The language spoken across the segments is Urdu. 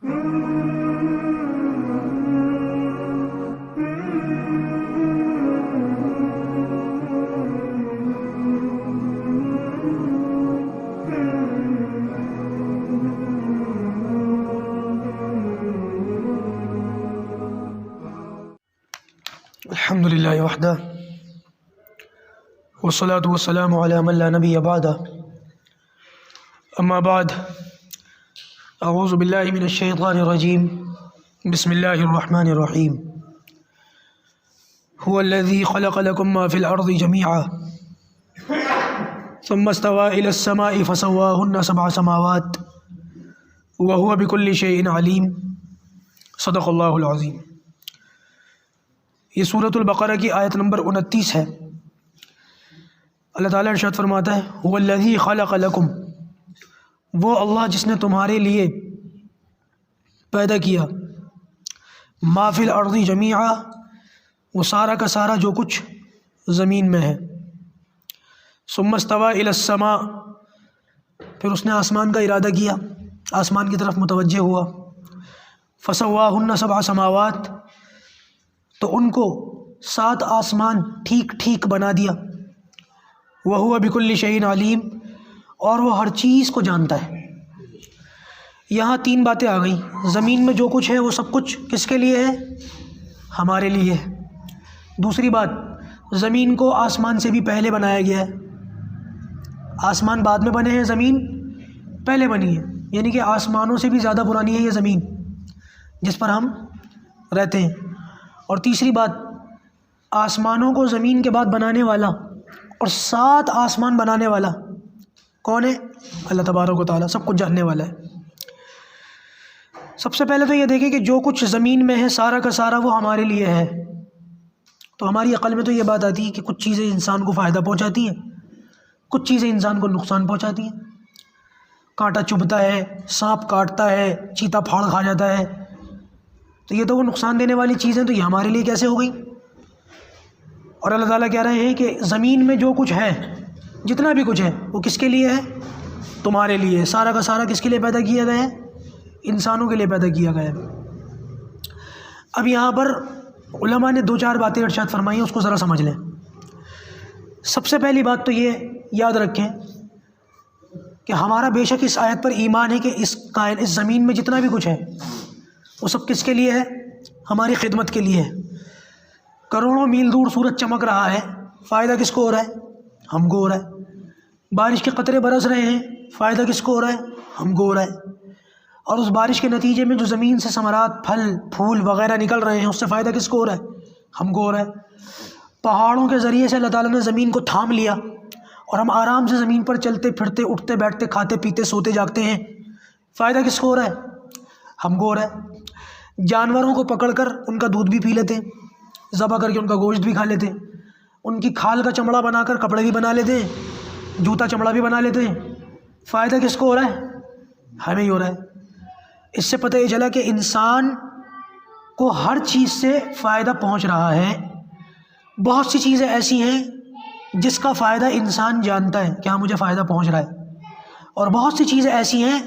الحمد للہ وحدہ والصلاة والسلام علی من لا نبی بعدہ اما بعد اعوذ باللہ من الشیطان الرجیم بسم اللہ الرحمن الرحیم هو الذی خلق لکم ما فی الارض جميعا ثم استوى الى السماء فسواهن سبع سماوات وهو بكل شیء علیم صدق اللہ العظیم۔ یہ سورۃ البقرہ کی آیت نمبر 29 ہے۔ اللہ تعالیٰ ارشاد فرماتا ہے هو الذی خلق لکم، وہ اللہ جس نے تمہارے لیے پیدا کیا، ما فی الارض جمیعا، وہ سارا کا سارا جو کچھ زمین میں ہے، ثم استوى الی السماء، پھر اس نے آسمان کا ارادہ کیا، آسمان کی طرف متوجہ ہوا، فسواہن سبع سماوات، تو ان کو 7 آسمان ٹھیک ٹھیک بنا دیا، وَهُوَ بِكُلِّ شَيْءٍ عَلِيمٌ، اور وہ ہر چیز کو جانتا ہے۔ یہاں 3 باتیں آ گئیں۔ زمین میں جو کچھ ہے وہ سب کچھ کس کے لیے ہے؟ ہمارے لیے ہے۔ دوسری بات، زمین کو آسمان سے بھی پہلے بنایا گیا ہے، آسمان بعد میں بنے ہیں، زمین پہلے بنی ہے، یعنی کہ آسمانوں سے بھی زیادہ پرانی ہے یہ زمین جس پر ہم رہتے ہیں۔ اور تیسری بات، آسمانوں کو زمین کے بعد بنانے والا اور 7 آسمان بنانے والا کون ہے؟ اللہ تبارک و تعالیٰ، سب کچھ جاننے والا ہے۔ سب سے پہلے تو یہ دیکھیں کہ جو کچھ زمین میں ہے سارا کا سارا وہ ہمارے لیے ہے۔ تو ہماری عقل میں تو یہ بات آتی ہے کہ کچھ چیزیں انسان کو فائدہ پہنچاتی ہیں، کچھ چیزیں انسان کو نقصان پہنچاتی ہیں۔ کانٹا چبھتا ہے، سانپ کاٹتا ہے، چیتا پھاڑ کھا جاتا ہے، تو یہ تو وہ نقصان دینے والی چیزیں تو یہ ہمارے لیے کیسے ہو گئی؟ اور اللہ تعالیٰ کہہ رہے ہیں کہ زمین میں جو کچھ ہے، جتنا بھی کچھ ہے، وہ کس کے لیے ہے؟ تمہارے لیے ہے۔ سارا کا سارا کس کے لیے پیدا کیا گیا ہے؟ انسانوں کے لیے پیدا کیا گیا ہے۔ اب یہاں پر علماء نے 2-4 باتیں ارشاد فرمائی ہیں، اس کو ذرا سمجھ لیں۔ سب سے پہلی بات تو یہ یاد رکھیں کہ ہمارا بے شک اس آیت پر ایمان ہے کہ اس زمین میں جتنا بھی کچھ ہے وہ سب کس کے لیے ہے؟ ہماری خدمت کے لیے ہے۔ کروڑوں میل دور سورج چمک رہا ہے، فائدہ کس کو ہو رہا ہے؟ ہم کو ہو رہا ہے۔ بارش کے قطرے برس رہے ہیں، فائدہ کس کو ہو رہا ہے؟ ہم کو ہو رہا ہے۔ اور اس بارش کے نتیجے میں جو زمین سے ثمرات، پھل پھول وغیرہ نکل رہے ہیں، اس سے فائدہ کس کو ہو رہا ہے؟ ہم کو ہو رہا ہے۔ پہاڑوں کے ذریعے سے اللہ تعالیٰ نے زمین کو تھام لیا اور ہم آرام سے زمین پر چلتے پھرتے، اٹھتے بیٹھتے، کھاتے پیتے، سوتے جاگتے ہیں، فائدہ کس کو ہو رہا ہے؟ ہم کو ہو رہا ہے۔ جانوروں کو پکڑ کر ان کا دودھ بھی پی لیتے ہیں، ذبح کر کے ان کا گوشت بھی کھا لیتے ہیں، ان کی کھال کا چمڑا بنا کر کپڑے بھی بنا لیتے ہیں، جوتا چمڑا بھی بنا لیتے ہیں، فائدہ کس کو ہو رہا ہے؟ ہمیں ہی ہو رہا ہے۔ اس سے پتہ یہ چلا کہ انسان کو ہر چیز سے فائدہ پہنچ رہا ہے۔ بہت سی چیزیں ایسی ہیں جس کا فائدہ انسان جانتا ہے کہ ہاں مجھے فائدہ پہنچ رہا ہے، اور بہت سی چیزیں ایسی ہیں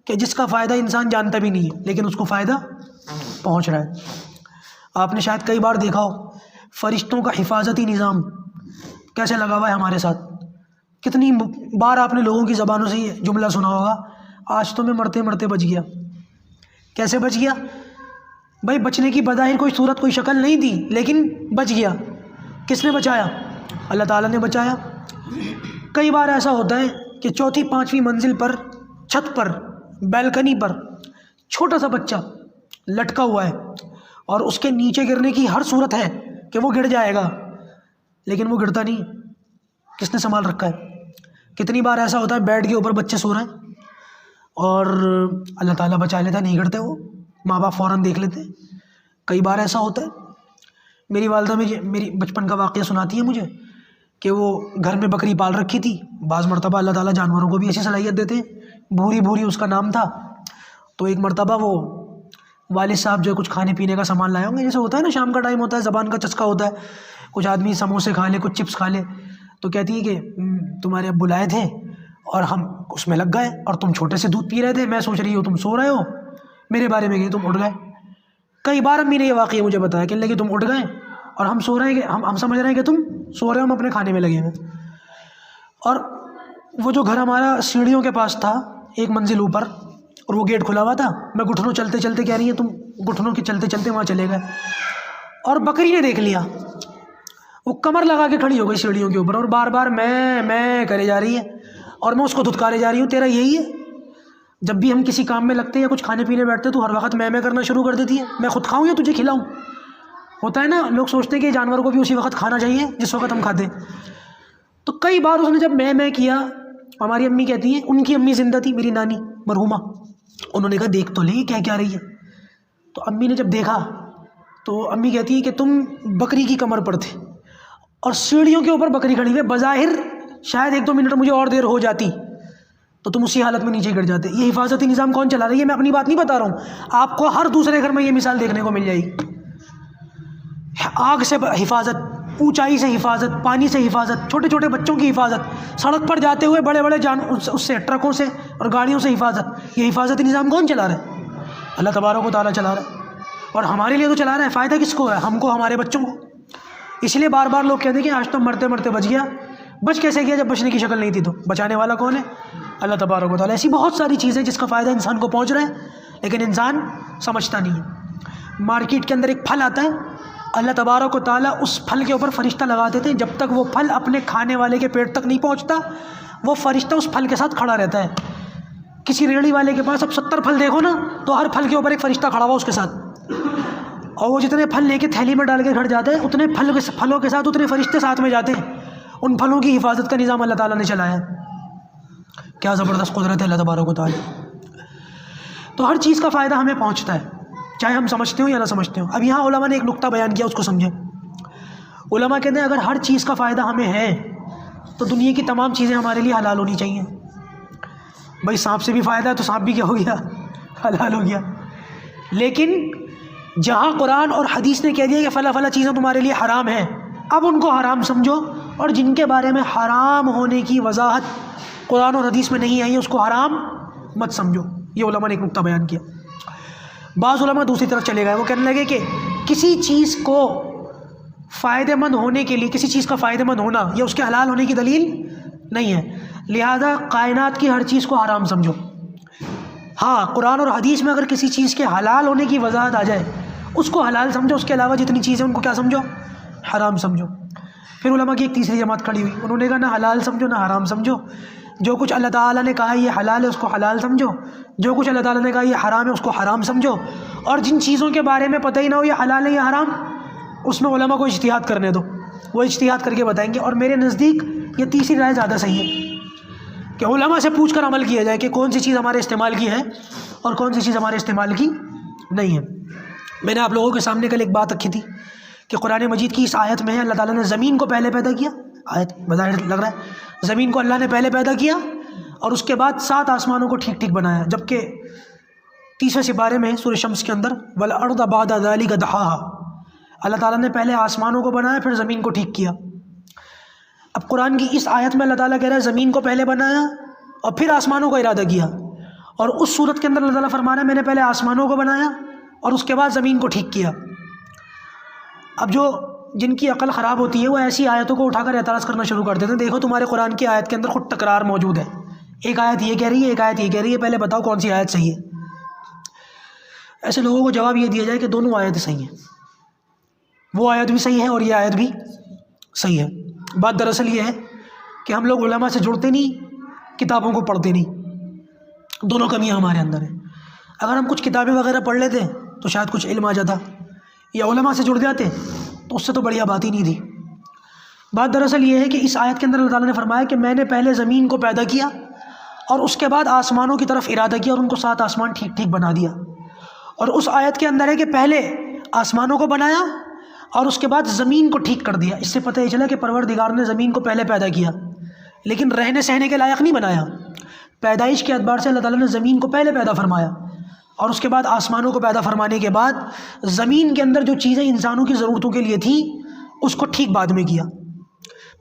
کہ جس کا فائدہ انسان جانتا بھی نہیں ہے لیکن اس کو فائدہ پہنچ رہا ہے۔ آپ نے شاید کئی بار دیکھا ہو فرشتوں کا حفاظتی نظام کیسے لگا ہوا ہے ہمارے ساتھ۔ کتنی بار آپ نے لوگوں کی زبانوں سے یہ جملہ سنا ہوگا، آج تو میں مرتے مرتے بچ گیا۔ کیسے بچ گیا؟ بھائی بچنے کی بظاہر کوئی صورت، کوئی شکل نہیں تھی، لیکن بچ گیا۔ کس نے بچایا؟ اللہ تعالیٰ نے بچایا۔ کئی بار ایسا ہوتا ہے کہ 4تھی 5ویں منزل پر، چھت پر، بیلکنی پر چھوٹا سا بچہ لٹکا ہوا ہے اور اس کے نیچے گرنے کی ہر صورت ہے کہ وہ گر جائے گا، لیکن وہ گرتا نہیں۔ کس نے سنبھال رکھا ہے؟ کتنی بار ایسا ہوتا ہے بیڈ کے اوپر بچے سو رہے ہیں اور اللہ تعالیٰ بچا لیتا ہے، نہیں گرتے، وہ ماں باپ فوراً دیکھ لیتے ہیں۔ کئی بار ایسا ہوتا ہے۔ میری والدہ میری بچپن کا واقعہ سناتی ہے مجھے کہ وہ گھر میں بکری پال رکھی تھی۔ بعض مرتبہ اللہ تعالیٰ جانوروں کو بھی ایسی صلاحیت دیتے ہیں۔ بھوری بھوری اس کا نام تھا۔ تو ایک مرتبہ وہ والد صاحب جو کچھ کھانے پینے کا سامان لائے ہوں گے، جیسے ہوتا ہے نا شام کا ٹائم ہوتا ہے، زبان کا چسکا ہوتا ہے، کچھ آدمی سموسے کھا لے، کچھ چپس کھا لے، تو کہتی ہے کہ تمہارے ابو لائے تھے اور ہم اس میں لگ گئے اور تم چھوٹے سے دودھ پی رہے تھے، میں سوچ رہی ہوں تم سو رہے ہو، میرے بارے میں کہ تم اٹھ گئے. کئی بار امی نے یہ واقعہ مجھے بتایا کہ اللہ کہ تم اٹھ گئے اور ہم سو رہے ہیں کہ ہم سمجھ رہے ہیں کہ تم سو رہے ہو، ہم اپنے کھانے میں لگے ہوئے. اور وہ جو گھر ہمارا سیڑھیوں کے پاس تھا ایک منزل اوپر، اور وہ گیٹ کھلا ہوا تھا. میں گھٹنوں چلتے چلتے کہہ رہی ہیں تم گھٹنوں کے چلتے چلتے وہاں چلے گئے، اور بکری نے دیکھ لیا. وہ کمر لگا کے کھڑی ہو گئی سیڑھیوں کے اوپر اور بار بار میں کرے جا رہی ہے، اور میں اس کو دھتکارے جا رہی ہوں تیرا یہی ہے. جب بھی ہم کسی کام میں لگتے ہیں یا کچھ کھانے پینے بیٹھتے تو ہر وقت میں کرنا شروع کر دیتی ہے. میں خود کھاؤں یا تجھے کھلاؤں؟ ہوتا ہے نا، لوگ سوچتے ہیں کہ جانور کو بھی اسی وقت کھانا چاہیے جس وقت ہم کھاتے ہیں. تو کئی بار اس نے جب میں کیا، ہماری امی کہتی ہیں، ان کی امی زندہ تھی میری نانی مرحومہ، انہوں نے کہا دیکھ تو لے کیا رہی ہے. تو امی نے جب دیکھا تو امی کہتی ہے کہ تم بکری کی کمر پر تھے اور سیڑھیوں کے اوپر بکری کھڑی ہوئی، بظاہر شاید 1-2 منٹ مجھے اور دیر ہو جاتی تو تم اسی حالت میں نیچے گر جاتے. یہ حفاظتی نظام کون چلا رہی ہے؟ میں اپنی بات نہیں بتا رہا ہوں، آپ کو ہر دوسرے گھر میں یہ مثال دیکھنے کو مل جائے گی. آگ سے حفاظت، اونچائی سے حفاظت، پانی سے حفاظت، چھوٹے چھوٹے بچوں کی حفاظت، سڑک پر جاتے ہوئے بڑے بڑے اس سے ٹرکوں سے اور گاڑیوں سے حفاظت. یہ حفاظتی نظام کون چلا رہا ہے؟ اللہ تبارک و تعالیٰ چلا رہا ہے. اور ہمارے لیے تو چلا رہا ہے. فائدہ کس کو ہے؟ ہم کو، ہمارے بچوں کو. اس لیے بار بار لوگ کہتے ہیں کہ آج تو مرتے مرتے بچ گیا. بچ کیسے گیا جب بچنے کی شکل نہیں تھی؟ تو بچانے والا کون ہے؟ اللہ تبارک و تعالیٰ. ایسی بہت ساری چیزیں جس کا فائدہ انسان کو پہنچ رہا ہے لیکن انسان سمجھتا نہیں ہے. مارکیٹ کے اندر ایک پھل آتا ہے، اللہ تبارک و تعالیٰ اس پھل کے اوپر فرشتہ لگا دیتے ہیں، جب تک وہ پھل اپنے کھانے والے کے پیٹ تک نہیں پہنچتا وہ فرشتہ اس پھل کے ساتھ کھڑا رہتا ہے. کسی ریڑھی والے کے پاس اب 70 پھل دیکھو نا تو ہر پھل کے اوپر ایک فرشتہ کھڑا ہوا اس کے ساتھ، اور وہ جتنے پھل لے کے تھیلی میں ڈال کے گھر جاتے ہیں اتنے پھلوں کے ساتھ اتنے فرشتے ساتھ میں جاتے ہیں. ان پھلوں کی حفاظت کا نظام اللہ تعالیٰ نے چلایا ہے. کیا زبردست قدرت ہے اللہ تبارک و تعالیٰ. تو ہر چیز کا فائدہ ہمیں پہنچتا ہے چاہے ہم سمجھتے ہوں یا نہ سمجھتے ہوں. اب یہاں علماء نے ایک نقطہ بیان کیا، اس کو سمجھیں. علماء کہتے ہیں اگر ہر چیز کا فائدہ ہمیں ہے تو دنیا کی تمام چیزیں ہمارے لیے حلال ہونی چاہیے. بھائی سانپ سے بھی فائدہ ہے تو سانپ بھی کیا ہو گیا؟ حلال ہو گیا. لیکن جہاں قرآن اور حدیث نے کہہ دیا کہ فلاں فلاں چیزیں تمہارے لیے حرام ہیں، اب ان کو حرام سمجھو، اور جن کے بارے میں حرام ہونے کی وضاحت قرآن اور حدیث میں نہیں آئی ہے اس کو حرام مت سمجھو. یہ علماء نے ایک نقطہ بیان کیا. بعض علماء دوسری طرف چلے گئے، وہ کہنے لگے کہ کسی چیز کو فائدہ مند ہونے کے لیے، کسی چیز کا فائدہ مند ہونا یہ اس کے حلال ہونے کی دلیل نہیں ہے، لہذا کائنات کی ہر چیز کو حرام سمجھو. ہاں قرآن اور حدیث میں اگر کسی چیز کے حلال ہونے کی وضاحت آ جائے اس کو حلال سمجھو، اس کے علاوہ جتنی چیزیں ان کو کیا سمجھو؟ حرام سمجھو. پھر علماء کی ایک تیسری جماعت کھڑی ہوئی، انہوں نے کہا نہ حلال سمجھو نہ حرام سمجھو، جو کچھ اللہ تعالیٰ نے کہا یہ حلال ہے اس کو حلال سمجھو، جو کچھ اللہ تعالیٰ نے کہا یہ حرام ہے اس کو حرام سمجھو، اور جن چیزوں کے بارے میں پتہ ہی نہ ہو یہ حلال ہے یا حرام اس میں علماء کو اجتہاد کرنے دو، وہ اجتہاد کر کے بتائیں گے. اور میرے نزدیک یہ تیسری رائے زیادہ صحیح ہے کہ علماء سے پوچھ کر عمل کیا جائے کہ کون سی چیز ہمارے استعمال کی ہے اور کون سی چیز ہمارے استعمال کی نہیں ہے. میں نے آپ لوگوں کے سامنے کل ایک بات رکھی تھی کہ قرآن مجید کی اس آیت میں ہے اللہ تعالیٰ نے زمین کو پہلے پیدا کیا. آیت بظاہر لگ رہا ہے زمین کو اللہ نے پہلے پیدا کیا اور اس کے بعد 7 آسمانوں کو ٹھیک ٹھیک بنایا، جبکہ 30ویں سپارے میں سورہ شمس کے اندر وَالْأَرْضَ بَعْدَ ذَلِكَ دَحَاهَا، اللہ تعالیٰ نے پہلے آسمانوں کو بنایا پھر زمین کو ٹھیک کیا. اب قرآن کی اس آیت میں اللہ تعالیٰ کہہ رہا ہے زمین کو پہلے بنایا اور پھر آسمانوں کا ارادہ کیا، اور اس صورت کے اندر اللہ تعالیٰ فرما رہا ہے میں نے پہلے آسمانوں کو بنایا اور اس کے بعد زمین کو ٹھیک کیا. اب جو جن کی عقل خراب ہوتی ہے وہ ایسی آیتوں کو اٹھا کر اعتراض کرنا شروع کر دیتے ہیں، دیکھو تمہارے قرآن کی آیت کے اندر خود تکرار موجود ہے، ایک آیت یہ کہہ رہی ہے ایک آیت یہ کہہ رہی ہے، پہلے بتاؤ کون سی آیت صحیح ہے. ایسے لوگوں کو جواب یہ دیا جائے کہ دونوں آیتیں صحیح ہیں، وہ آیت بھی صحیح ہے اور یہ آیت بھی صحیح ہے. بات دراصل یہ ہے کہ ہم لوگ علماء سے جڑتے نہیں، کتابوں کو پڑھتے نہیں، دونوں کمیاں ہمارے اندر ہیں. اگر ہم کچھ کتابیں وغیرہ پڑھ لیتے تو شاید کچھ علم آ جاتا، یا علماء سے جڑ جاتے تو اس سے تو بڑھیا بات ہی نہیں تھی. بات دراصل یہ ہے کہ اس آیت کے اندر اللہ تعالیٰ نے فرمایا کہ میں نے پہلے زمین کو پیدا کیا اور اس کے بعد آسمانوں کی طرف ارادہ کیا اور ان کو 7 آسمان ٹھیک ٹھیک بنا دیا. اور اس آیت کے اندر ہے کہ پہلے آسمانوں کو بنایا اور اس کے بعد زمین کو ٹھیک کر دیا. اس سے پتہ یہ چلا کہ پروردگار نے زمین کو پہلے پیدا کیا لیکن رہنے سہنے کے لائق نہیں بنایا. پیدائش کے اعتبار سے اللہ تعالیٰ نے زمین کو پہلے پیدا فرمایا اور اس کے بعد آسمانوں کو پیدا فرمانے کے بعد زمین کے اندر جو چیزیں انسانوں کی ضرورتوں کے لیے تھیں اس کو ٹھیک بعد میں کیا.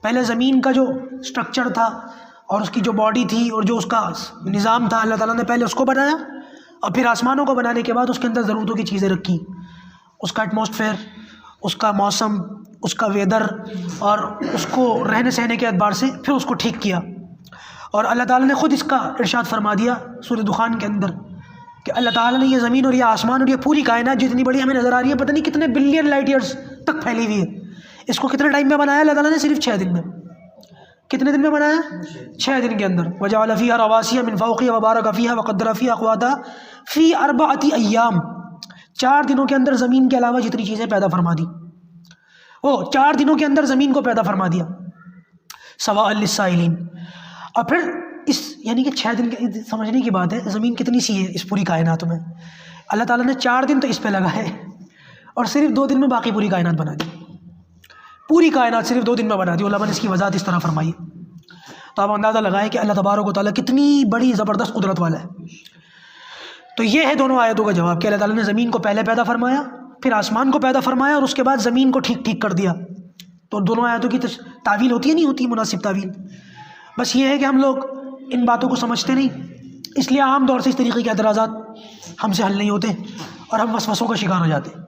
پہلے زمین کا جو سٹرکچر تھا اور اس کی جو باڈی تھی اور جو اس کا نظام تھا اللہ تعالیٰ نے پہلے اس کو بنایا اور پھر آسمانوں کو بنانے کے بعد اس کے اندر ضرورتوں کی چیزیں رکھی، اس کا ایٹماسفیئر، اس کا موسم، اس کا ویدر، اور اس کو رہنے سہنے کے اعتبار سے پھر اس کو ٹھیک کیا۔ اور اللہ تعالیٰ نے خود اس کا ارشاد فرما دیا سورہ دخان کے اندر کہ اللہ تعالیٰ نے یہ زمین اور یہ آسمان اور یہ پوری کائنات جتنی بڑی ہمیں نظر آ رہی ہے، پتہ نہیں کتنے بلین لائٹ ایئرس تک پھیلی ہوئی ہے، اس کو کتنے ٹائم میں بنایا اللہ تعالیٰ نے؟ صرف 6 دن میں۔ کتنے دن میں بنایا؟ 6 دن کے اندر۔ وَجَعَلَ فِيهَا رَوَاسِيَ مِن فَوْقِهَا وَبَارَكَ فِيهَا وَقَدَّرَ فِيهَا أَقْوَاتَهَا فِي 4 أَيَّامٍ، 4 دنوں کے اندر زمین کے علاوہ جتنی چیزیں پیدا فرما دی، وہ 4 دنوں کے اندر زمین کو پیدا فرما دیا، سواء للسائلین۔ اور پھر اس یعنی کہ 6 دن کے سمجھنے کی بات ہے، زمین کتنی سی ہے اس پوری کائنات میں، اللہ تعالیٰ نے 4 دن تو اس پہ لگائے اور صرف 2 دن میں باقی پوری کائنات بنا دی، پوری کائنات صرف 2 دن میں بنا دی۔ علماء نے اس کی وضاحت اس طرح فرمائی، تو آپ اندازہ لگائیں کہ اللہ تبارک و تعالیٰ کتنی بڑی زبردست قدرت والا ہے۔ تو یہ ہے دونوں آیتوں کا جواب کہ اللہ تعالیٰ نے زمین کو پہلے پیدا فرمایا، پھر آسمان کو پیدا فرمایا، اور اس کے بعد زمین کو ٹھیک کر دیا۔ تو دونوں آیتوں کی تعویل ہوتی ہے، نہیں ہوتی مناسب تعویل؟ بس یہ ہے کہ ہم لوگ ان باتوں کو سمجھتے نہیں، اس لیے عام طور سے اس طریقے کے اعتراضات ہم سے حل نہیں ہوتے اور ہم وسوسوں کا شکار ہو جاتے ہیں۔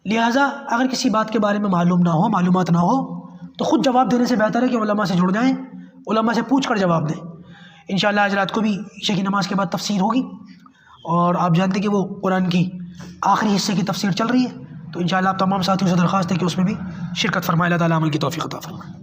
لہٰذا اگر کسی بات کے بارے میں معلومات نہ ہو تو خود جواب دینے سے بہتر ہے کہ علماء سے جڑ جائیں، علماء سے پوچھ کر جواب دیں۔ انشاءاللہ آج رات کو بھی عشاء کی نماز کے بعد تفسیر ہوگی، اور آپ جانتے کہ وہ قرآن کی آخری حصے کی تفسیر چل رہی ہے، تو انشاءاللہ آپ تمام ساتھیوں سے درخواست ہے کہ اس میں بھی شرکت فرمائے۔ اللہ تعالیٰ عمل کی توفیق عطا فرمائے۔